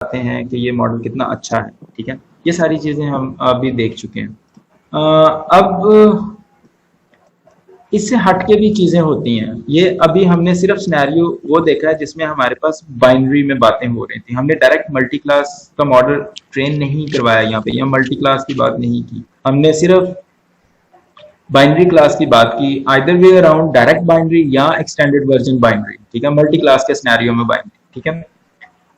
बताते हैं कि ये मॉडल कितना अच्छा है, ठीक है। ये सारी चीजें हम अभी देख चुके हैं। अब इससे हटके भी चीजें होती हैं। ये अभी हमने सिर्फ सिनेरियो वो देखा है जिसमें हमारे पास बाइनरी में बातें हो रही थी। हमने डायरेक्ट मल्टी क्लास का मॉडल ट्रेन नहीं करवाया यहाँ पे, या मल्टी क्लास की बात नहीं की। हमने सिर्फ बाइनरी क्लास की बात की, either way around direct binary या एक्सटेंडेड वर्जन बाइनरी, ठीक है, मल्टी क्लास के सिनेरियो में बाइनरी, ठीक है।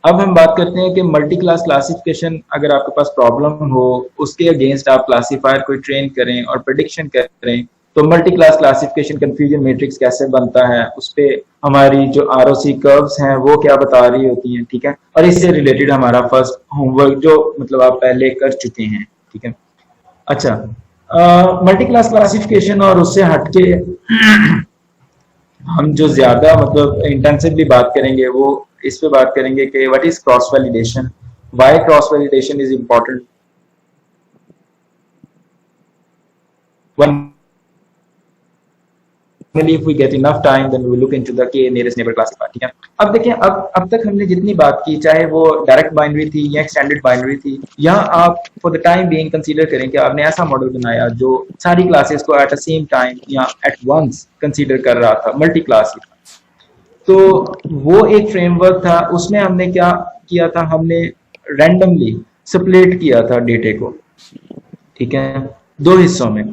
अब हम बात करते हैं कि मल्टी क्लास क्लासिफिकेशन अगर आपके पास प्रॉब्लम हो, उसके अगेंस्ट आप क्लासीफायर को ट्रेन करें और प्रेडिक्शन करें, तो multi class classification confusion matrix कैसे बनता है, उस पे हमारी जो आरओसी कर्व्स हैं वो क्या बता रही होती हैं, ठीक है। और इससे रिलेटेड हमारा फर्स्ट होमवर्क जो मतलब आप पहले कर चुके हैं, ठीक है। अच्छा, मल्टी क्लास क्लासिफिकेशन और उससे हटके हम जो ज्यादा मतलब इंटेंसिवली बात करेंगे वो इस पे बात करेंगे कि what is cross validation, why cross validation is important. If we get enough time then we will look into the k nearest neighbor classifier, ठीक है। अब देखिए, अब तक हमने जितनी बात की, चाहे वो डायरेक्ट बाइनरी थी या एक्सटेंडेड बाइनरी थी, यहाँ आप for the time being consider करें कि आपने ऐसा मॉडल बनाया जो सारी क्लासेस को एट द सेम टाइम या एट वंस कंसीडर कर रहा था, मल्टी क्लास ही था। तो वो एक फ्रेमवर्क था, उसमें हमने क्या किया था, हमने रैंडमली स्प्लिट किया था डेटे को, ठीक है, दो हिस्सों में,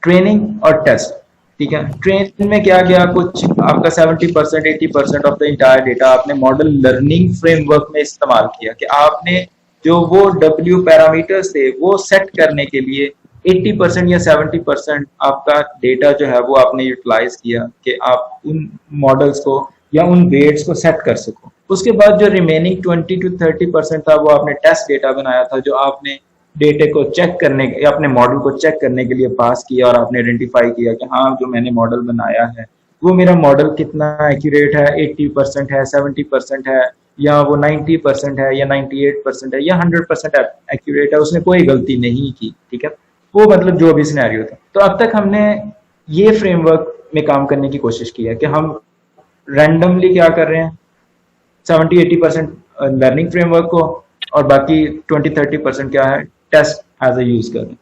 ट्रेनिंग और टेस्ट, ठीक है। ट्रेनिंग में क्या गया, कुछ आपका 70% 80% ऑफ द इंटायर डेटा आपने मॉडल लर्निंग फ्रेमवर्क में इस्तेमाल किया, कि आपने जो वो W पैरामीटर्स थे वो सेट करने के लिए 80% या 70% आपका डेटा जो है वो आपने यूटिलाइज किया कि आप उन मॉडल्स को या उन वेट्स को सेट कर सको। उसके बाद जो रिमेनिंग 20 to 30% था वो आपने टेस्ट डेटा बनाया था, जो आपने डेटे को चेक करने या अपने मॉडल को चेक करने के लिए पास किया, और आपने आइडेंटिफाई किया कि हाँ, जो मैंने मॉडल बनाया है वो मेरा मॉडल कितना एक्यूरेट है, 80% है, 70% है, या वो 90% है, या 98% है, या 100% एक्यूरेट है, उसने कोई गलती नहीं की, ठीक है। वो मतलब जो भी सिनेरियो था। तो अब तक हमने ये फ्रेमवर्क में काम करने की कोशिश की है कि हम रैंडमली क्या कर रहे हैं, 70-80% लर्निंग फ्रेमवर्क को, और बाकी 20-30% क्या है, टेस्ट एज ए यूज कर रहे हैं।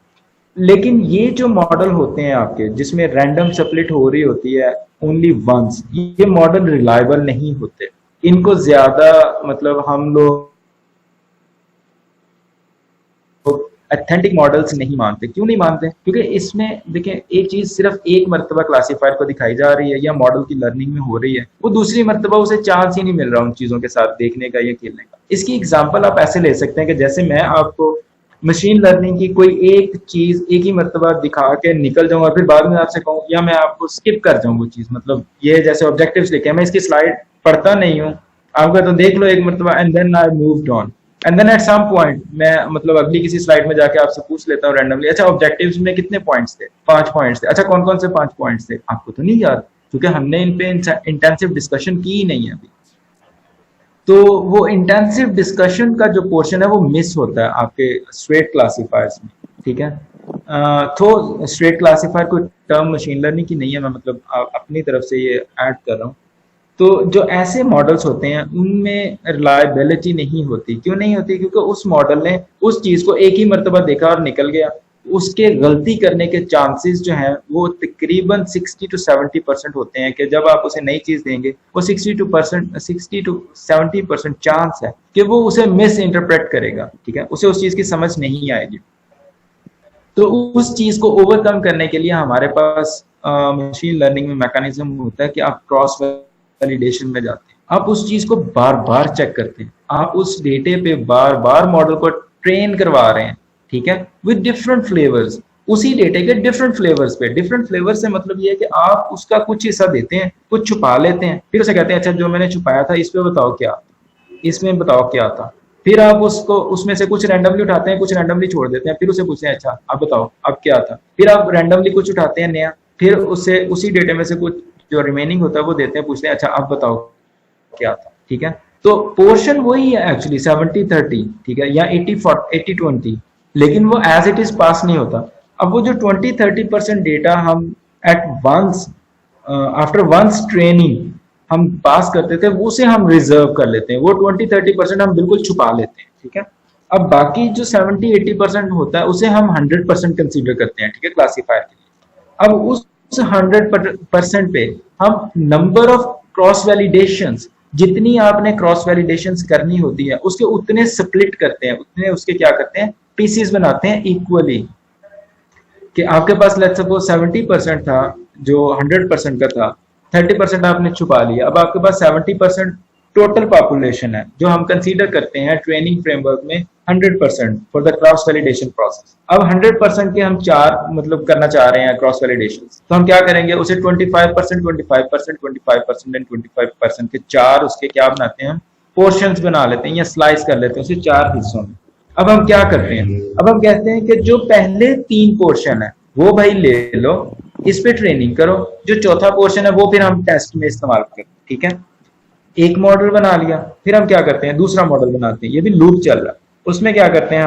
लेकिन ये जो मॉडल होते हैं आपके जिसमें रैंडम स्प्लिट हो रही होती है ओनली वंस, ये मॉडल रिलायबल नहीं होते। इनको ज्यादा मतलब हम लोग ऑथेंटिक मॉडल्स नहीं मानते। क्यों नहीं मानते? क्योंकि इसमें देखें, एक चीज सिर्फ एक मरतबा क्लासीफायर को दिखाई जा रही है या मॉडल की लर्निंग में हो रही है, वो दूसरी मरतबा उसे चांस ही नहीं मिल रहा उन चीजों के साथ देखने का या खेलने का। इसकी एग्जांपल आप ऐसे ले सकते हैं कि जैसे मैं आपको मशीन लर्निंग की कोई एक चीज एक ही मरतबा दिखा के निकल जाऊंगा, फिर बाद में आपसे कहूँ, या मैं आपको स्किप कर जाऊँ वो चीज, मतलब ये जैसे ऑब्जेक्टिव्स लिखे, मैं इसकी स्लाइड पढ़ता नहीं हूँ, आपका तो देख लो एक मरतबा, and then I moved on, and then at some point मैं मतलब अगली किसी स्लाइड में जाके आपसे पूछ लेता हूँ रैंडमली, अच्छा ऑब्जेक्टिव्स में कितने पॉइंट्स थे? 5 पॉइंट्स थे। अच्छा कौन कौन से 5 पॉइंट्स थे? आपको तो नहीं याद, क्योंकि हमने इन पे इंटेंसिव डिस्कशन की ही नहीं है अभी। तो वो इंटेंसिव डिस्कशन का जो पोर्शन है वो मिस होता है आपके स्ट्रेट क्लासीफायर्स में, ठीक है। तो स्ट्रेट क्लासीफायर कोई टर्म मशीन लर्निंग की नहीं है, मैं मतलब अपनी तरफ से ये ऐड कर रहा हूँ। तो जो ऐसे मॉडल्स होते हैं उनमें रिलायबिलिटी नहीं होती। क्यों नहीं होती? क्योंकि उस मॉडल ने उस चीज को एक ही मरतबा देखा और निकल गया, उसके गलती करने के चांसेस जो हैं वो तकरीबन 60 to 70% होते हैं, कि जब आप उसे नई चीज देंगे वो 60 to 70% चांस है कि वो उसे मिस इंटरप्रेट करेगा, ठीक है, उसे उस चीज की समझ नहीं आएगी। तो उस चीज को ओवरकम करने के लिए हमारे पास मशीन लर्निंग में मैकेनिज्म होता है कि आप क्रॉस वैलिडेशन में जाते हैं, आप उस चीज को बार बार चेक करते हैं, आप उस डेटे पे बार बार मॉडल को ट्रेन करवा रहे हैं, ठीक है, विद डिफरेंट फ्लेवर्स, उसी डेटे के डिफरेंट फ्लेवर्स पे। डिफरेंट फ्लेवर से मतलब ये है कि आप उसका कुछ हिस्सा देते हैं, कुछ छुपा लेते हैं, फिर उसे कहते हैं अच्छा जो मैंने छुपाया था इस पे बताओ क्या, इसमें बताओ क्या था। फिर आप उसको उसमें से कुछ रैंडमली उठाते हैं, कुछ रैंडमली छोड़ देते हैं, फिर उसे पूछते हैं अच्छा आप बताओ अब क्या था। फिर आप रैंडमली कुछ उठाते हैं नया, फिर उससे उसी डेटे में से कुछ जो रिमेनिंग होता है वो देते हैं, पूछते हैं अच्छा आप बताओ क्या था, ठीक है। तो पोर्शन वही है एक्चुअली 70-30, ठीक है, या 80-20, लेकिन वो एज इट इज पास नहीं होता। अब वो जो 20-30% डेटा हम at once after once training हम पास करते थे उसे हम रिजर्व कर लेते हैं, वो 20-30% हम बिल्कुल छुपा लेते हैं, ठीक है। अब बाकी जो 70-80% होता है उसे हम 100% कंसीडर करते हैं, ठीक है, क्लासीफायर के लिए। अब उस 100% पे हम नंबर ऑफ क्रॉस वैलिडेशंस, जितनी आपने क्रॉस वैलिडेशंस करनी होती है उसके उतने स्प्लिट करते हैं, उतने उसके क्या करते हैं, पीसीज बनाते हैं इक्वली। कि आपके पास लेट्स सपोज 70% था जो 100% का था, 30% आपने छुपा लिया, अब आपके पास 70% टोटल पॉपुलेशन है जो हम कंसीडर करते हैं ट्रेनिंग फ्रेमवर्क में 100% for the cross validation process. अब 100% के हम चार मतलब करना चाह रहे हैं क्रॉस वैलिडेशन, तो हम क्या करेंगे, उसे 25%, 25%, 25% एंड 25% के चार उसके क्या बनाते हैं, पोर्शंस बना लेते हैं या स्लाइस कर लेते हैं उसे चार हिस्सों में। अब हम क्या करते हैं, अब हम कहते हैं कि जो पहले 3 पोर्शन है वो भाई ले लो, इस पे ट्रेनिंग करो, जो चौथा पोर्शन है वो फिर हम टेस्ट में इस्तेमाल करें, ठीक है। एक मॉडल बना लिया, फिर हम क्या करते हैं, दूसरा मॉडल बनाते हैं, ये भी लूप चल रहा है। उसमें क्या करते हैं,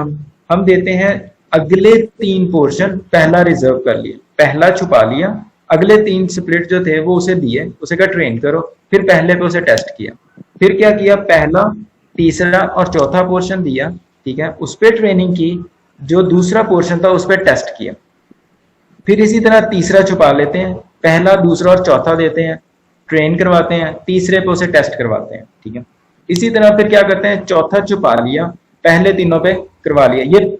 हम देते हैं अगले 3 पोर्शन, पहला रिजर्व कर लिया, पहला छुपा लिया, अगले 3 स्प्लिट जो थे वो उसे दिए, उसे क्या ट्रेन करो, फिर पहले पे उसे टेस्ट किया, फिर क्या किया, पहला, तीसरा और चौथा पोर्शन दिया, ठीक है, उस पर ट्रेनिंग की, जो दूसरा पोर्शन था उस पर टेस्ट किया, फिर इसी तरह तीसरा छुपा लेते हैं, पहला, दूसरा और चौथा देते हैं, ट्रेन करवाते हैं, तीसरे पे उसे टेस्ट करवाते हैं, ठीक है। इसी तरह फिर क्या करते हैं, चौथा छुपा लिया, पहले तीनों पे करवा लिया, ये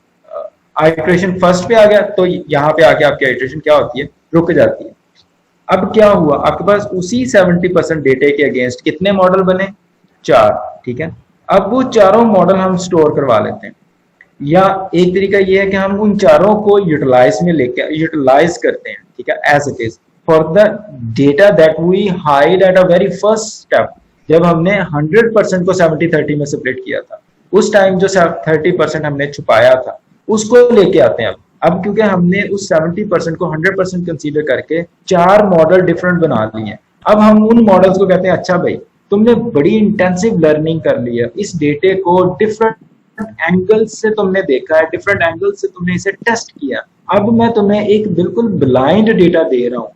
आइट्रेशन फर्स्ट पे आ गया, तो यहाँ पे आके आपकी आइट्रेशन क्या होती है, रुक जाती है। अब क्या हुआ, आपके पास उसी 70% डेटे के अगेंस्ट कितने मॉडल बने, 4, ठीक है। अब वो चारों मॉडल हम स्टोर करवा लेते हैं, या एक तरीका ये है कि हम उन चारों को यूटिलाइज करते हैं, ठीक है, as it is for the data that we hide at a very first step. जब हमने 100% को 70-30 में सेपरेट किया था, उस टाइम जो 30% हमने छुपाया था उसको लेके आते हैं। अब क्योंकि हमने उस 70% को 100% कंसीडर करके 4 मॉडल डिफरेंट बना लिए, अब हम उन मॉडल्स को कहते हैं अच्छा भाई तुमने बड़ी इंटेंसिव लर्निंग कर ली है, इस डेटे को डिफरेंट एंगल्स से तुमने देखा है, डिफरेंट एंगल्स से तुमने इसे टेस्ट किया, अब मैं तुम्हें एक बिल्कुल ब्लाइंड डेटा दे रहा हूं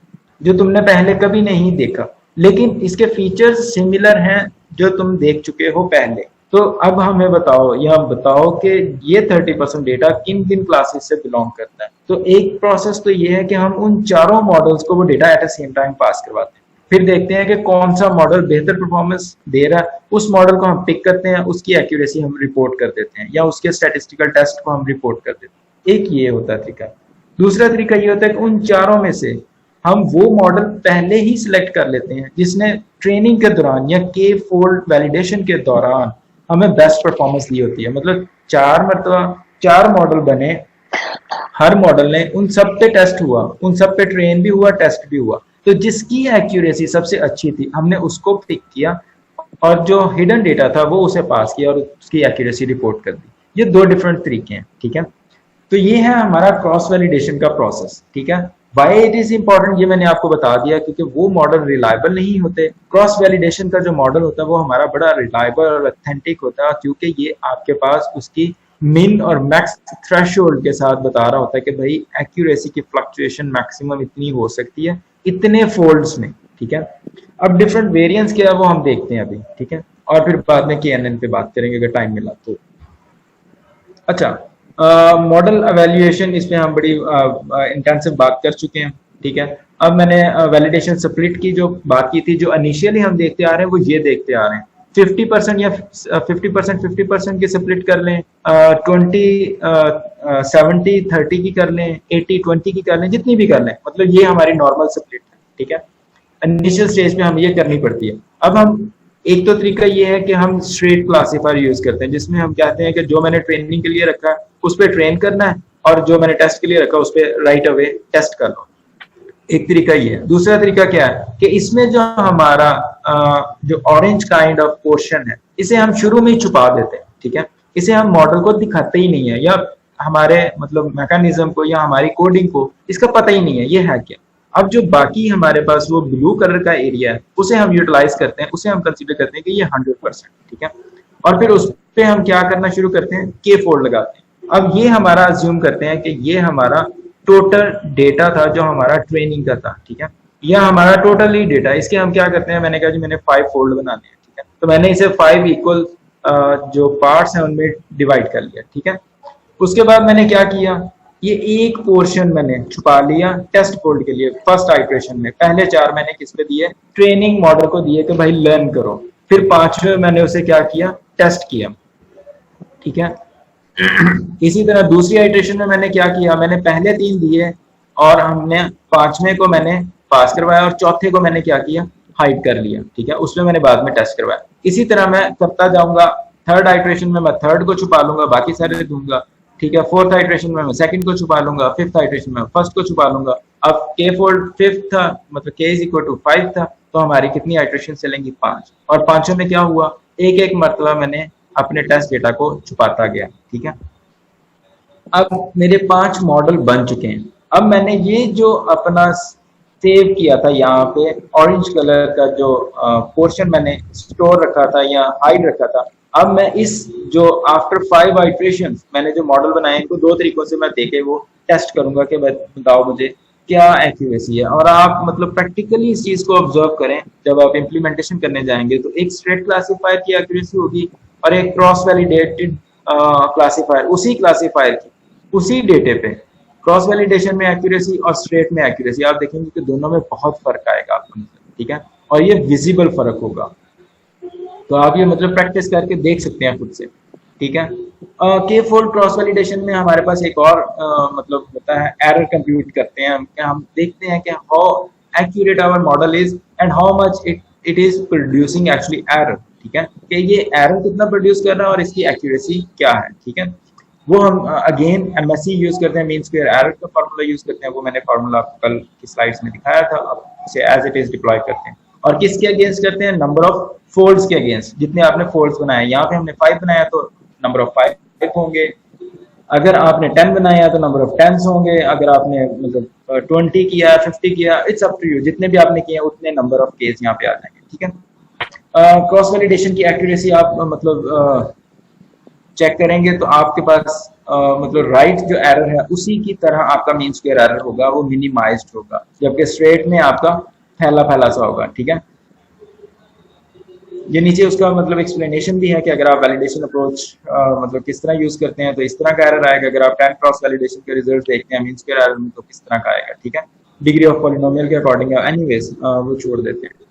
जो तुमने पहले कभी नहीं देखा, लेकिन इसके फीचर्स सिमिलर हैं जो तुम देख चुके हो पहले। तो अब हमें बताओ या बताओ कि ये 30% डेटा किन किन क्लासेस से बिलोंग करता है। तो एक प्रोसेस तो ये है कि हम उन चारों मॉडल्स को वो data at the same time pass करवाते हैं, फिर देखते हैं कि कौन सा मॉडल बेहतर परफॉर्मेंस दे रहा है, उस मॉडल को हम पिक करते हैं, उसकी एक्यूरेसी हम रिपोर्ट कर देते हैं या उसके स्टैटिस्टिकल टेस्ट को हम रिपोर्ट कर देते हैं। एक ये होता है तरीका। दूसरा तरीका ये होता है कि उन चारों में से हम वो मॉडल पहले ही सिलेक्ट कर लेते हैं जिसने ट्रेनिंग के दौरान या के फोल्ड वैलिडेशन के दौरान हमें बेस्ट परफॉर्मेंस दी होती है। मतलब 4 मरतबा 4 मॉडल बने, हर मॉडल ने उन सब पे टेस्ट हुआ, उन सब पे ट्रेन भी हुआ, टेस्ट भी हुआ, तो जिसकी एक्यूरेसी सबसे अच्छी थी हमने उसको पिक किया और जो हिडन डेटा था वो उसे पास किया और उसकी एक्यूरेसी रिपोर्ट कर दी। ये 2 डिफरेंट तरीके हैं, ठीक है। तो ये है हमारा क्रॉस वैलिडेशन का प्रोसेस, ठीक है। वाई इट इज इंपॉर्टेंट ये मैंने आपको बता दिया क्योंकि वो मॉडल रिलायबल नहीं होते। क्रॉस वैलिडेशन का जो मॉडल होता है वो हमारा बड़ा रिलायबल और ऑथेंटिक होता है क्योंकि ये आपके पास उसकी मिन और मैक्स थ्रेशोल्ड के साथ बता रहा होता है कि भाई एक्यूरेसी की फ्लक्चुएशन मैक्सिमम इतनी हो सकती है इतने फोल्ड्स में, ठीक है। अब डिफरेंट वेरिएंस क्या है वो हम देखते हैं अभी, ठीक है, और फिर बाद में KNN पे बात करेंगे अगर टाइम मिला तो। अच्छा, मॉडल एवेल्युएशन, इसमें हम बड़ी इंटेंसिव बात कर चुके हैं, ठीक है। अब मैंने वैलिडेशन स्प्लिट की जो बात की थी, जो इनिशियली हम देखते आ रहे हैं वो ये देखते आ रहे हैं 50% या 50% की स्प्लिट कर लें, 70-30 की कर लें, 80-20 की कर लें, जितनी भी कर लें, मतलब ये हमारी नॉर्मल स्प्लिट है, ठीक है। इनिशियल स्टेज में हम ये करनी पड़ती है। अब हम एक तो तरीका ये है कि हम स्ट्रेट क्लासीफायर यूज करते हैं जिसमें हम कहते हैं कि जो मैंने ट्रेनिंग के लिए रखा है उस पर ट्रेन करना है और जो मैंने टेस्ट के लिए रखा उस पर राइट अवे टेस्ट कर लो। एक तरीका ये है। दूसरा तरीका क्या है कि इसमें जो हमारा जो ऑरेंज काइंड ऑफ पोर्शन है इसे हम शुरू में ही छुपा देते हैं, ठीक है। इसे हम मॉडल को दिखाते ही नहीं है या हमारे मतलब मैकेनिज्म को या हमारी कोडिंग को इसका पता ही नहीं है ये है क्या। अब जो बाकी हमारे पास वो ब्लू कलर का एरिया है उसे हम यूटिलाइज करते हैं, उसे हम कंसीडर करते हैं कि ये 100%, ठीक है। और फिर उस पे हम क्या करना शुरू करते हैं, के फोल्ड लगाते हैं। अब ये हमारा अज्यूम करते हैं कि ये हमारा टोटल डेटा था जो हमारा ट्रेनिंग का था, ठीक है। यह हमारा टोटली डेटा, इसके हम क्या करते हैं, मैंने कहा जी मैंने 5 फोल्ड बनाने हैं, ठीक है, तो मैंने इसे 5 इक्वल जो पार्ट्स हैं उनमें डिवाइड कर लिया, ठीक है। उसके बाद मैंने क्या किया, ये एक पोर्शन मैंने छुपा लिया टेस्ट फोल्ड के लिए फर्स्ट आइट्रेशन में, पहले 4 मैंने किस पे दिए, ट्रेनिंग मॉडल को दिए कि भाई लर्न करो, फिर 5वें मैंने उसे क्या किया, टेस्ट किया, ठीक है। इसी तरह दूसरी आइट्रेशन में मैंने क्या किया, मैंने पहले 3 दिए और हमने 5वें को मैंने पास करवाया और चौथे को मैंने क्या किया, हाइड कर लिया, ठीक है, उसमें मैंने बाद में टेस्ट करवाया। इसी तरह मैं करता जाऊंगा, थर्ड आइट्रेशन में मैं थर्ड को छुपा लूंगा, बाकी सारे दूंगा, ठीक है। फोर्थ आइट्रेशन में मैं सेकंड को छुपा लूंगा, फिफ्थ आइट्रेशन में फर्स्ट को छुपा लूंगा। अब के फोल्ड फिफ्थ था, मतलब के इज इक्वल टू 5 था, तो हमारी कितनी आइट्रेशन चलेंगी, 5, और पांचों में क्या हुआ, एक एक मरतबा मैंने अपने टेस्ट डेटा को छुपाता गया, ठीक है। अब मेरे 5 मॉडल बन चुके हैं। अब मैंने ये जो अपना सेव किया था यहाँ पे ऑरेंज कलर का जो पोर्शन मैंने स्टोर रखा था या हाइड रखा था, अब मैं इस जो आफ्टर 5 आइट्रेशन मैंने जो मॉडल बनाए इनको 2 तरीकों से मैं देखे वो टेस्ट करूंगा कि बताओ मुझे क्या एक्यूरेसी है। और आप मतलब प्रैक्टिकली इस चीज को ऑब्जर्व करें, जब आप इम्प्लीमेंटेशन करने जाएंगे तो एक स्ट्रेट क्लासीफायर की एक्यूरेसी होगी और एक क्रॉस वैलिडेटेड क्लासीफायर, उसी क्लासीफायर की उसी डेटे पे क्रॉस वैलिडेशन में एक्यूरेसी और स्ट्रेट में एक्यूरेसी आप देखेंगे कि दोनों में बहुत फर्क आएगा आपको, ठीक है, और ये विजिबल फर्क होगा। तो आप ये मतलब प्रैक्टिस करके देख सकते हैं खुद से, ठीक है। के फोल्ड क्रॉस वैलिडेशन में हमारे पास एक और मतलब होता है, एरर कंप्यूट करते हैं हम देखते हैं कि how accurate our model is and how much it is producing actually error, ठीक है, कि ये एरर कितना प्रोड्यूस कर रहा है और इसकी एक्यूरेसी क्या है, ठीक है। वो हम अगेन एमएससी यूज करते हैं, मीन स्क्वायर एरर का फार्मूला यूज करते हैं, वो मैंने फार्मूला आपको कल की स्लाइड्स में दिखाया था, अब इसे एज इट इज डिप्लॉय करते हैं। और किसके अगेंस्ट करते हैं, नंबर ऑफ फोल्ड्स के अगेंस्ट, जितने आपने फोल्ड्स बनाए, यहाँ पे हमने 5 बनाया तो नंबर ऑफ 5 होंगे, अगर आपने 10 बनाया तो नंबर ऑफ 10 होंगे, अगर आपने मतलब 20 किया 50 किया, इट्स अप टू यू, जितने भी आपने किए उतने नंबर ऑफ केस यहाँ पे आ जाएंगे, ठीक है। क्रॉस वैलिडेशन की एक्यूरेसी आप मतलब चेक करेंगे तो आपके पास मतलब राइट जो एरर है उसी की तरह आपका मीन स्क्वायर एरर होगा, वो मिनिमाइज्ड होगा, जबकि स्ट्रेट में आपका फैला फैला सा होगा, ठीक है। ये नीचे उसका मतलब एक्सप्लेनेशन भी है कि अगर आप वैलिडेशन अप्रोच मतलब किस तरह यूज करते हैं तो इस तरह का एरर आएगा, अगर आप 10 क्रॉस वैलिडेशन के रिजल्ट देखते हैं मीन स्क्वायर एरर में तो किस तरह का आएगा, ठीक है। डिग्री ऑफ पॉलिनोमियल के अकॉर्डिंग एनीवेज वो छोड़ देते हैं।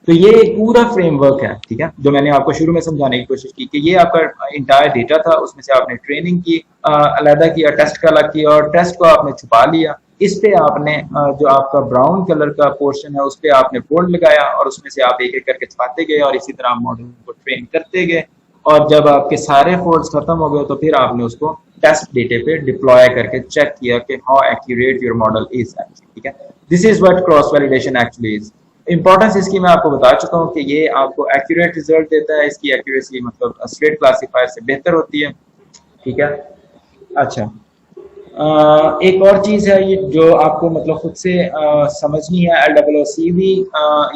तो ये एक पूरा फ्रेमवर्क है, ठीक है, जो मैंने आपको शुरू में समझाने की कोशिश की कि ये आपका इंटायर डेटा था, उसमें से आपने ट्रेनिंग की अलग किया, टेस्ट का अलग किया और टेस्ट को आपने छुपा लिया, इस पे आपने जो आपका ब्राउन कलर का पोर्शन है उस पे आपने फोल्ड लगाया और उसमें से आप एक एक करके छुपाते गए और इसी तरह आप मॉडल को ट्रेन करते गए, और जब आपके सारे फोल्ड्स खत्म हो गए तो फिर आपने उसको टेस्ट डेटे पे डिप्लॉय करके चेक किया कि how accurate your model is actually, ठीक है। This is what cross validation actually is. Importance इसकी मैं आपको बता चुका हूँ कि ये आपको एक्यूरेट रिजल्ट देता है, इसकी एक्यूरेसी मतलब स्ट्रेट क्लासीफायर से बेहतर होती है, ठीक है। अच्छा, एक और चीज है ये जो आपको मतलब खुद से समझनी है, LOOCV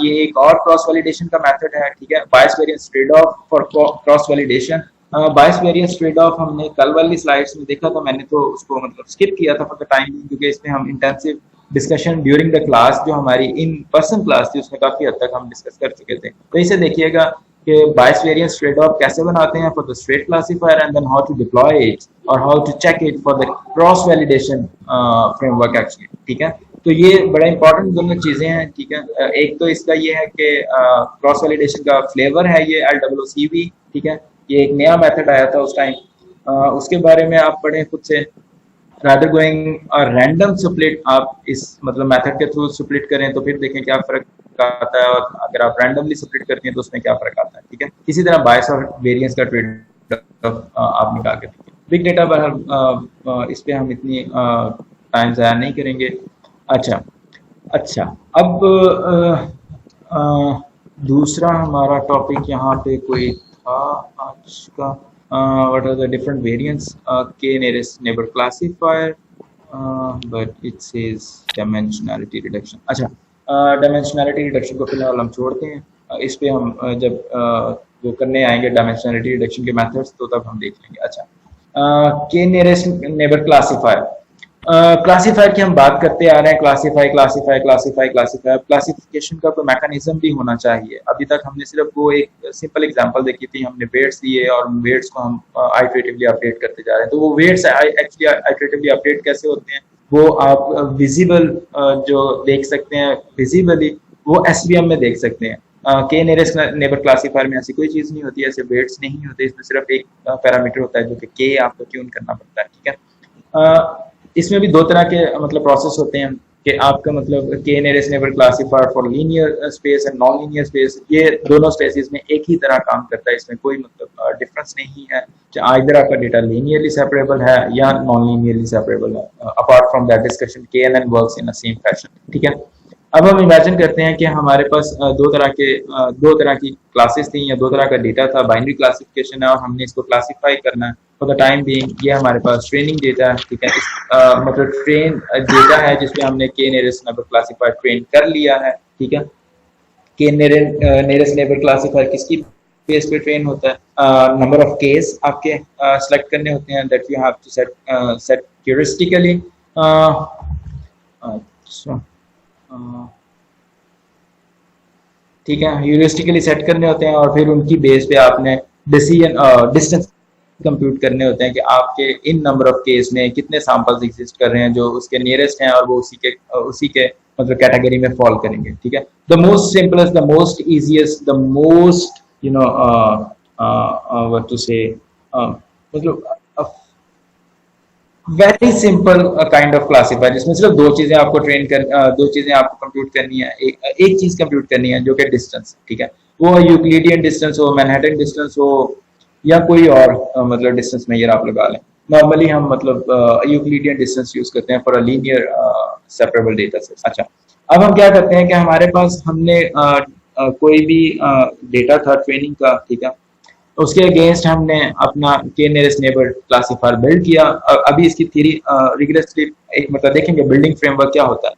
ये एक और क्रॉस वैलिडेशन का मेथड है, ठीक है, bias variance trade off for cross validation. Bias variance trade off हमने कल वाली स्लाइड्स में देखा था, मैंने तो उसको मतलब स्किप किया था फॉर द टाइम, क्योंकि इसमें हम intensive discussion during the class जो हमारी इन पर्सन क्लास थी उसमें काफी हद तक हम डिस्कस कर चुके थे। तो इसे देखिएगा कि बायस वेरिएंस ट्रेड ऑफ कैसे बनाते हैं for the straight classifier and then how to deploy it और how to check it for the cross validation framework actually, ठीक है। तो ये बड़ा इंपॉर्टेंट दोनों चीजें हैं, ठीक है। एक तो इसका ये है कि क्रॉस वैलिडेशन का फ्लेवर है ये LOOCV, ठीक है, ये एक नया मेथड आया था उस टाइम, उसके बारे में आप पढ़ें खुद से। rather going a random split, आप इस मतलब मेथड के थ्रू स्प्लिट करें तो फिर देखें क्या फर्क आता है, और अगर आप रैंडमली स्प्लिट करते हैं तो उसमें क्या फर्क आता है, ठीक है। इसी तरह बायस और वेरिएंस का ट्रेड आप निकाल के देखिए। बिग डेटा पर इस पे हम इतनी टाइम ज़ाया नहीं करेंगे। अच्छा अच्छा, अब दूसरा हमारा टॉपिक यहाँ पे कोई था आज का, what are the different variants, k nearest neighbor classifier, but it says dimensionality reduction। अच्छा, dimensionality reduction को फिलहाल हम छोड़ते हैं, इस पे हम जब वो करने आएंगे dimensionality reduction के methods तो तब हम देख लेंगे। अच्छा, k nearest neighbor classifier, classifier की हम बात करते आ रहे हैं, classify classify classify classify. Classification का कोई मैकेनिज्म भी होना चाहिए। अभी तक हमने सिर्फ वो एक सिंपल एग्जांपल देखी थी, हमने वेट्स दिए और वेट्स को हम आइटरेटिवली अपडेट करते जा रहे हैं। तो वो वेट्स एक्चुअली आइटरेटिवली अपडेट कैसे होते हैं, वो आप विजिबल जो देख सकते हैं विजिबली, वो एसवीएम में देख सकते हैं। के नियरेस्ट नेबर क्लासीफायर में ऐसी कोई चीज नहीं होती, ऐसे वेट्स नहीं होते, इसमें सिर्फ एक पैरामीटर होता है जो कि के आपको ट्यून करना पड़ता है, ठीक है। इसमें भी दो तरह के मतलब प्रोसेस होते हैं कि आपका मतलब के nearest neighbour classifier for linear space and non linear space, ये दोनों स्पेसिस में एक ही तरह काम करता है, इसमें कोई मतलब डिफरेंस नहीं है। आइदर आपका डेटा लीनियरली सेपरेबल है या नॉन लीनियरली सेपरेबल है। Apart from that discussion KNN works in the same fashion, ठीक है। अब हम इमेजिन करते हैं कि हमारे पास दो तरह की क्लासेस थी या दो तरह का डेटा था, बाइनरी क्लासिफिकेशन है और हमने इसको क्लासिफाई करना है। फॉर द टाइम बीइंग ये हमारे पास ट्रेनिंग डेटा है, ठीक है। मतलब ट्रेन डेटा है जिसमें हमने के नियरेस्ट नेबर क्लासिफायर ट्रेन कर लिया है, ठीक है। के नियरेस्ट नेबर क्लासिफायर किसकी बेस पे ट्रेन होता है, नंबर ऑफ केस आपके सेलेक्ट करने होते हैं that you have to set heuristically. ठीक है, ह्यूरिस्टिकली सेट करने होते हैं और फिर उनकी बेस पे आपने डिस्टेंस कंप्यूट करने होते हैं कि आपके इन नंबर ऑफ केस में कितने सैंपल्स एग्जिस्ट कर रहे हैं जो उसके नियरेस्ट हैं और वो उसी के मतलब कैटेगरी में फॉल करेंगे, ठीक है। The most simplest, the most easiest, the most what to say, मतलब very simple kind of classifier जिसमें सिर्फ दो चीजें आपको दो चीजें आपको कंप्यूट करनी है, एक चीज कंप्यूट करनी है जो कि डिस्टेंस, ठीक है। वो यूक्लिडियन डिस्टेंस हो, मैनहट्टन डिस्टेंस हो या कोई और मतलब डिस्टेंस मेजर आप लगा लें। नॉर्मली हम मतलब यूक्लिडियन डिस्टेंस यूज करते हैं for a linear separable data set. अच्छा, अब हम क्या करते हैं कि हमारे पास हमने कोई भी डेटा था ट्रेनिंग का, ठीक है, उसके अगेंस्ट हमने अपना के नियरेस्ट नेबर क्लासीफायर बिल्ड किया। अभी इसकी थ्योरी रिगरसली एक मतलब देखेंगे बिल्डिंग फ्रेमवर्क क्या होता है।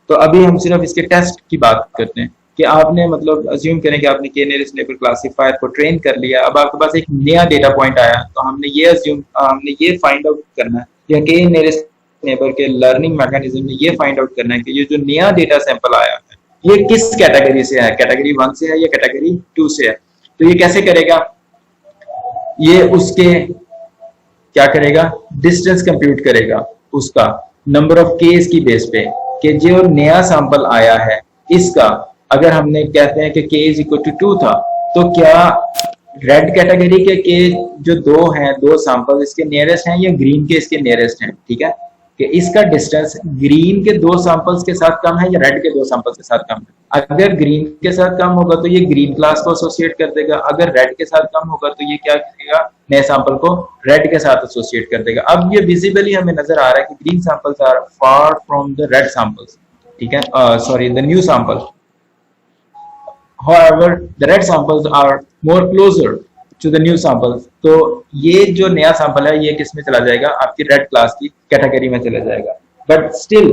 तो अभी हम सिर्फ इसके टेस्ट की बात करते हैं कि आपने मतलब अज्यूम करें कि आपने के नियरेस्ट नेबर क्लासीफायर को ट्रेन कर लिया। अब आपके पास एक नया डेटा पॉइंट आया, तो हमने ये फाइंड आउट करना है या के नियरेस्ट नेबर के लर्निंग मैकेनिज्म में ये फाइंड आउट करना है कि ये जो नया डेटा सैंपल आया है ये किस कैटेगरी से है, कैटेगरी 1 से है या कैटेगरी 2 से है। तो ये कैसे करेगा, ये उसके क्या करेगा, डिस्टेंस कंप्यूट करेगा उसका नंबर ऑफ केस की बेस पे कि जो नया सैंपल आया है इसका, अगर हमने कहते हैं कि के इज इक्वल टू 2 था, तो क्या रेड कैटेगरी के जो दो हैं, दो सैंपल इसके नियरेस्ट हैं या ग्रीन के इसके नियरेस्ट हैं, ठीक है, कि इसका डिस्टेंस ग्रीन के दो सैंपल्स के साथ कम है या रेड के दो सैंपल्स के साथ कम है। अगर ग्रीन के साथ कम होगा तो ये ग्रीन क्लास को एसोसिएट कर देगा, अगर रेड के साथ कम होगा तो ये क्या करेगा, नए सैंपल को रेड के साथ एसोसिएट कर देगा। अब ये विजिबली हमें नजर आ रहा है कि green samples are far from the red samples, ठीक है, sorry the new sample. However, the red samples are more closer to the new samples. तो ये जो नया सैंपल है ये किस में चला जाएगा, आपकी रेड क्लास की कैटेगरी में चला जाएगा। But still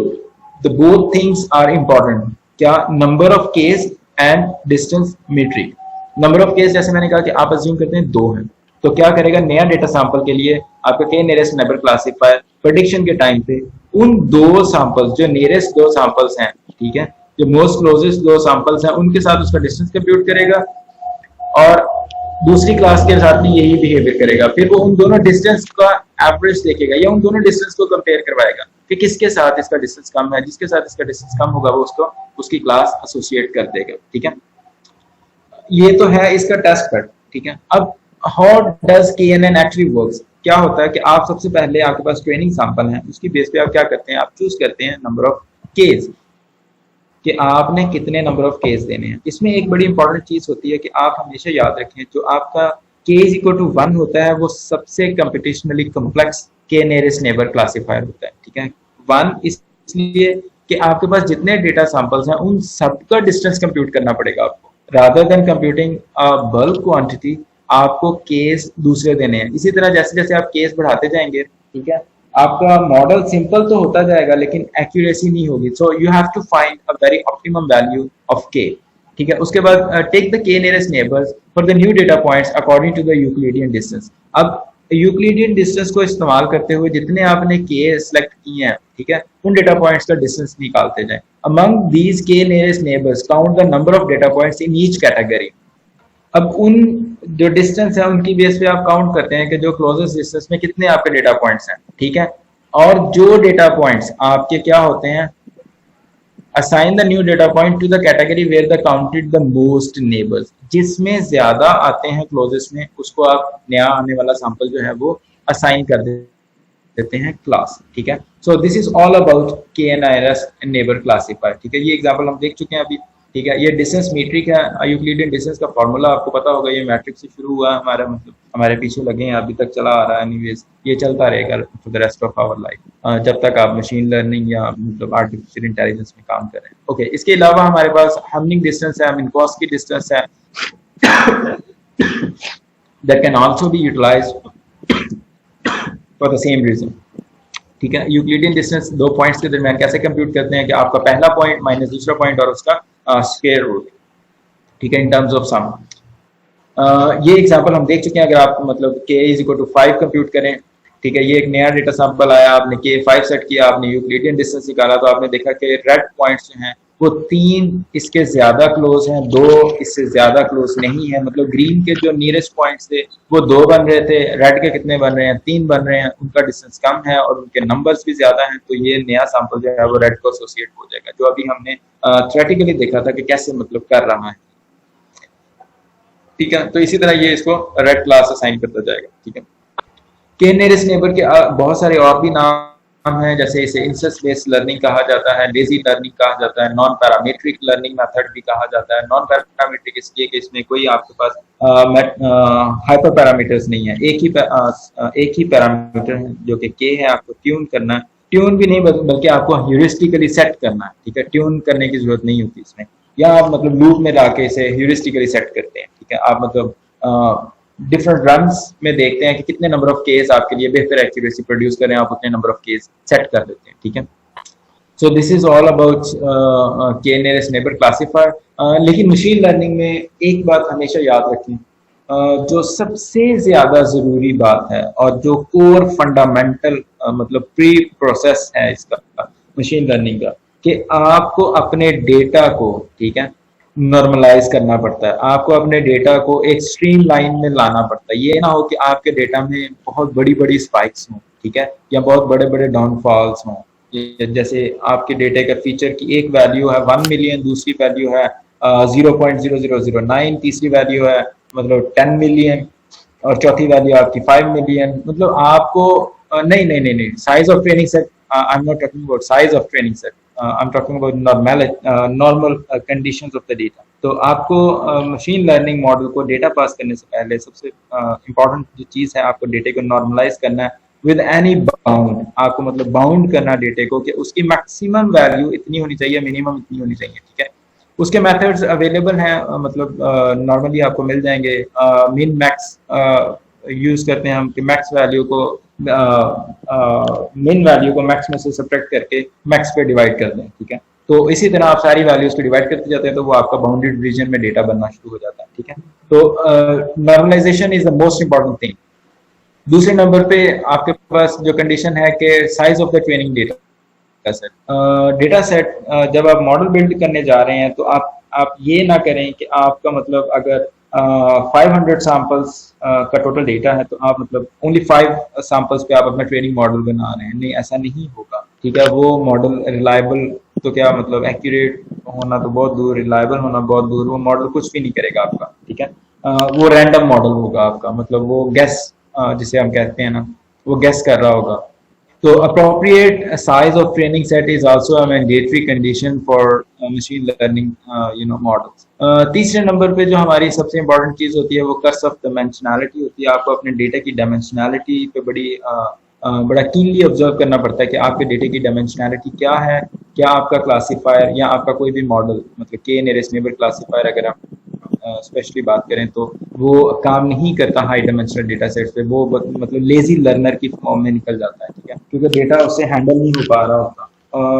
the both things are important. क्या, number of K's and distance metric. Number of K's जैसे मैंने कहा कि आप अज्यूम करते हैं 2 हैं, तो क्या करेगा, नया डेटा सैंपल के लिए आपका के नियरेस्ट नेबर क्लासीफायर प्रेडिक्शन के टाइम पे उन दो सैंपल्स जो नियरेस्ट दो सैंपल्स हैं, ठीक है, जो मोस्ट क्लोजेस्ट दो सैंपल्स हैं उनके साथ उसका डिस्टेंस कंप्यूट करेगा और दूसरी क्लास के साथ भी यही बिहेवियर करेगा। फिर वो उन दोनों डिस्टेंस का एवरेज देखेगा या उन दोनों डिस्टेंस को कंपेयर करवाएगा कि किसके साथ इसका डिस्टेंस कम है, जिसके साथ इसका डिस्टेंस कम होगा वो उसको उसकी क्लास एसोसिएट कर देगा, ठीक है। ये तो है इसका टेस्ट बेड, ठीक है। अब how does KNN actually works, क्या होता है कि आप सबसे पहले आपके पास ट्रेनिंग सैंपल है, उसकी बेस पे आप क्या करते हैं, आप चूज करते हैं नंबर ऑफ केस कि आपने कितने नंबर ऑफ केस देने हैं। इसमें एक बड़ी इंपॉर्टेंट चीज होती है कि आप हमेशा याद रखें जो आपका के इज इक्वल टू 1 होता है वो सबसे कंप्यूटेशनली कॉम्प्लेक्स के नियरेस्ट नेबर क्लासीफायर होता है, ठीक है। 1 इसलिए कि आपके पास जितने डेटा सैंपल्स हैं उन सबका डिस्टेंस कंप्यूट करना पड़ेगा आपको, rather than computing bulk quantity आपको केस दूसरे देने हैं। इसी तरह जैसे जैसे आप केस बढ़ाते जाएंगे, ठीक है, आपका मॉडल सिंपल तो होता जाएगा लेकिन एक्यूरेसी नहीं होगी। So you have to find a very optimum value of K, ठीक है। उसके बाद take the K nearest neighbours for the new data points according to the Euclidean distance. अब यूक्लिडियन डिस्टेंस को इस्तेमाल करते हुए जितने आपने के सेलेक्ट किए हैं, ठीक है, उन डेटा पॉइंट्स का डिस्टेंस निकालते जाएं। अमंग दीज के nearest neighbours count the number of data points in each category. अब उन जो डिस्टेंस है उनकी बेस पे आप काउंट करते हैं कि जो क्लोजेस्ट डिस्टेंस में कितने आपके डेटा पॉइंट्स हैं, ठीक है। और जो डेटा पॉइंट्स आपके क्या होते हैं, assign the new data point to the category where the counted the most neighbours, जिसमें ज्यादा आते हैं क्लोजेस्ट में, उसको आप नया आने वाला सैंपल जो है वो असाइन कर देते हैं क्लास, ठीक है। So this is all about K nearest neighbour classifier, ठीक है। ये एग्जांपल हम देख चुके हैं अभी, ठीक है। ये डिस्टेंस मीट्रिक है, यूक्लिडियन डिस्टेंस का फॉर्मूला आपको पता होगा, ये मैट्रिक से शुरू हुआ हमारा, मतलब हमारे पीछे लगे हैं, अभी तक चला आ रहा है, एनीवेज ये चलता रहेगा for the rest of our life, जब तक आप मशीन लर्निंग या मतलब आर्टिफिशियल इंटेलिजेंस में काम करें। ओके, इसके अलावा हमारे पास हमिंग डिस्टेंस है, मिन्कोव्स्की डिस्टेंस है, that can also be utilised for the same reason, ठीक है। यूक्लिडियन डिस्टेंस दो पॉइंट्स के दरमियान कैसे कंप्यूट करते हैं कि आपका पहला पॉइंट माइनस दूसरा पॉइंट और उसका स्क्वायर रूट, ठीक है, इन टर्म्स ऑफ सम। ये एग्जांपल हम देख चुके हैं। अगर आप मतलब k is equal to 5 compute करें, ठीक है, ये एक नया डेटा सैंपल आया, आपने k 5 सेट किया, आपने यूक्लिडियन डिस्टेंस निकाला, तो आपने देखा कि रेड पॉइंट्स जो हैं वो 3 इसके ज्यादा क्लोज हैं, 2 इससे ज्यादा क्लोज नहीं है, मतलब ग्रीन के जो नियरेस्ट पॉइंट्स थे वो 2 बन रहे थे, रेड के कितने बन रहे हैं, 3 बन रहे हैं, उनका डिस्टेंस कम है और उनके नंबर्स भी ज्यादा हैं, तो ये नया सैंपल जो है वो रेड को एसोसिएट हो जाएगा, जो अभी हमने थ्योरेटिकली देखा था कि कैसे मतलब कर रहा है, ठीक है। तो इसी तरह ये इसको रेड क्लास असाइन करता जाएगा, ठीक है। के नियरेस्ट नेबर के बहुत सारे और भी नाम हैं, जैसे इसे इंस्टेंस बेस्ड लर्निंग कहा जाता है, लेजी लर्निंग कहा जाता है, नॉन पैरामीट्रिक लर्निंग मेथड भी कहा जाता है। नॉन पैरामीट्रिक इसलिए कि इसमें कोई आपके पास हाइपर पैरामीटर्स नहीं है, एक ही पैरामीटर है जो कि के है, आपको ट्यून करना है, ट्यून भी नहीं बल्कि आपको ह्यूरिस्टिकली सेट करना है, ठीक है, ट्यून करने की जरूरत नहीं होती इसमें, या आप मतलब लूप में लाके इसे ह्यूरिस्टिकली सेट करते हैं, ठीक है। आप मतलब डिफरेंट रन्स में देखते हैं कि कितने नंबर ऑफ केस आपके लिए बेहतर एक्यूरेसी प्रोड्यूस करें, आप उतने नंबर ऑफ केस सेट कर देते हैं, ठीक है। So this is all about के नियरेस्ट नेबर क्लासीफायर। लेकिन मशीन लर्निंग में एक बात हमेशा याद रखें, जो सबसे ज्यादा जरूरी बात है और जो कोर फंडामेंटल मतलब प्री प्रोसेस है इसका मशीन लर्निंग का, कि आपको अपने डेटा को, ठीक है, नॉर्मलाइज करना पड़ता है, आपको अपने डेटा को एक स्ट्रीम लाइन में लाना पड़ता है। ये ना हो कि आपके डेटा में बहुत बड़ी बड़ी स्पाइक्स हों, ठीक है, या बहुत बड़े बड़े डाउनफॉल्स हों, जैसे आपके डेटा का फीचर की एक वैल्यू है 1 मिलियन, दूसरी वैल्यू है 0.0009, तीसरी वैल्यू है मतलब 10 मिलियन और चौथी वैल्यू आपकी 5 मिलियन, मतलब आपको नहीं नहीं नहीं नहीं size of training set, I am not talking about size of training set, I am talking about normal conditions of the data. तो आपको मशीन लर्निंग मॉडल को डेटा पास करने से पहले सबसे इंपॉर्टेंट जो चीज़ है, आपको डेटे को नॉर्मलाइज करना है विद एनी बाउंड, आपको मतलब बाउंड करना डेटे को कि उसकी मैक्सिमम वैल्यू इतनी होनी चाहिए, मिनिमम इतनी होनी चाहिए, ठीक है। उसके मेथड्स अवेलेबल हैं, मतलब नॉर्मली आपको मिल जाएंगे। मिन मैक्स यूज करते हैं हम कि मैक्स वैल्यू को मिन वैल्यू को मैक्स में से सब्ट्रैक्ट करके मैक्स पे डिवाइड कर दें, ठीक है। तो इसी तरह आप सारी वैल्यूज को डिवाइड करते जाते हैं तो वो आपका बाउंडेड रीजन में डेटा बनना शुरू हो जाता है, ठीक है। तो normalisation is the most important thing. दूसरे नंबर पे आपके पास जो कंडीशन है कि size of the training data set, जब आप मॉडल बिल्ड करने जा रहे हैं तो आप ये ना करें कि आपका मतलब अगर 500 सैंपल्स का टोटल डेटा है तो आप मतलब ओनली 5 सैंपल्स पे आप अपना ट्रेनिंग मॉडल बना रहे हैं, नहीं, ऐसा नहीं होगा, ठीक है। वो मॉडल रिलायबल तो क्या मतलब एक्यूरेट होना तो बहुत दूर, रिलायबल होना बहुत दूर, वो मॉडल कुछ भी नहीं करेगा आपका, ठीक है। वो रैंडम मॉडल होगा आपका, मतलब वो गैस जिसे हम कहते हैं ना, वो गैस कर रहा होगा। तो appropriate size of training set is also a mandatory condition for machine learning models. तीसरे नंबर पे जो हमारी सबसे इम्पोर्टेंट चीज होती है वो कर्व ऑफ डायमेंशनैलिटी होती है। आपको अपने डेटा की डायमेंशनैलिटी पे बड़ा कीनली ऑब्जर्व करना पड़ता है कि आपके डेटा की डायमेंशनैलिटी क्या है, क्या आपका क्लासीफायर या आपका कोई भी मॉडल, मतलब के नियरेस्ट नेबर क्लासीफायर अगर आप स्पेशली बात करें तो वो काम नहीं करता हाई डायमेंशनल डेटा सेट्स पे, वो मतलब लेजी लर्नर की फॉर्म में निकल जाता है, ठीक है, क्योंकि डेटा उससे हैंडल नहीं हो पा रहा होता।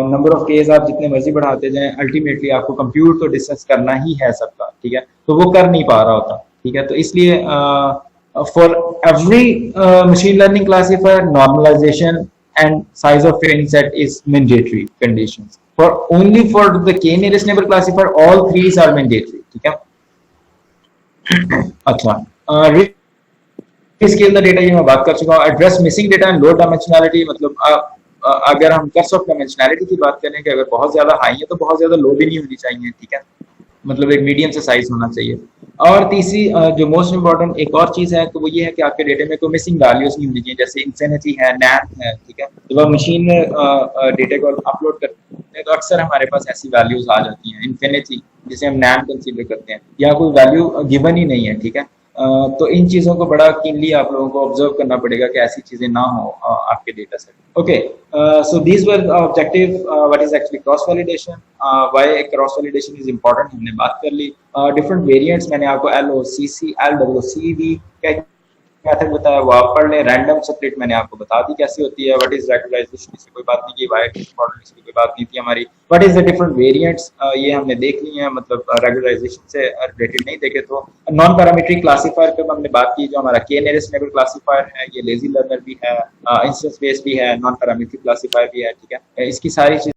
नंबर ऑफ केस आप जितने मर्जी बढ़ाते जाएं, अल्टीमेटली आपको कंप्यूट तो डिस्टेंस करना ही है सबका, ठीक है, तो वो कर नहीं पा रहा होता, ठीक है। तो इसलिए For every machine learning classifier, normalization and size of training set is mandatory conditions. For only for the k nearest neighbor classifier, all threes are mandatory. ठीक है? अच्छा, स्केल द डेटा ये मैं बात कर चुका हूँ. Address missing data and low dimensionality, मतलब अगर हम कर्स ऑफ डायमेंशनलिटी की बात करें कि अगर बहुत ज्यादा हाई है तो बहुत ज्यादा लो भी नहीं होनी चाहिए. ठीक है, मतलब एक मीडियम से साइज होना चाहिए. और तीसरी जो मोस्ट इंपॉर्टेंट एक और चीज है तो वो ये है कि आपके डेटे में कोई मिसिंग वैल्यूज नहीं होनी चाहिए, जैसे इंफिनिटी है, नैन है. ठीक है, जब आप मशीन में डेटा को अपलोड करते हैं तो अक्सर हमारे पास ऐसी वैल्यूज आ जाती हैं, इंफिनिटी जिसे हम नैन कंसीडर करते हैं, या कोई वैल्यू गिवन ही नहीं है. ठीक है, तो इन चीजों को बड़ा कीनली आप लोगों को ऑब्जर्व करना पड़ेगा कि ऐसी चीजें ना हो आपके data set. Okay, so these were objective. What is actually cross validation, why cross validation is important, हमने बात कर ली. डिफरेंट वेरिएंट्स मैंने आपको LOCC, LWCV मेथड बताया, वो आप पढ़ लें. रैंडम सेपरेट मैंने आपको बता दी कैसी होती है. व्हाट इज रेगुलराइजेशन, इससे कोई बात नहीं की. वाई मॉडल, इसकी कोई बात नहीं थी हमारी. What is the different variants, ये हमने देख ली है, मतलब रेगुलराइजेशन से रिलेटेड नहीं देखे तो. नॉन पैरामीट्रिक क्लासीफायर पे हमने बात की, जो हमारा के नियरेस्ट नेबर क्लासीफायर है, ये लेजी लर्नर भी है, इंस्टेंस बेस्ड भी है, नॉन पैरामीट्रिक क्लासीफायर भी है. ठीक है, इसकी सारी चीज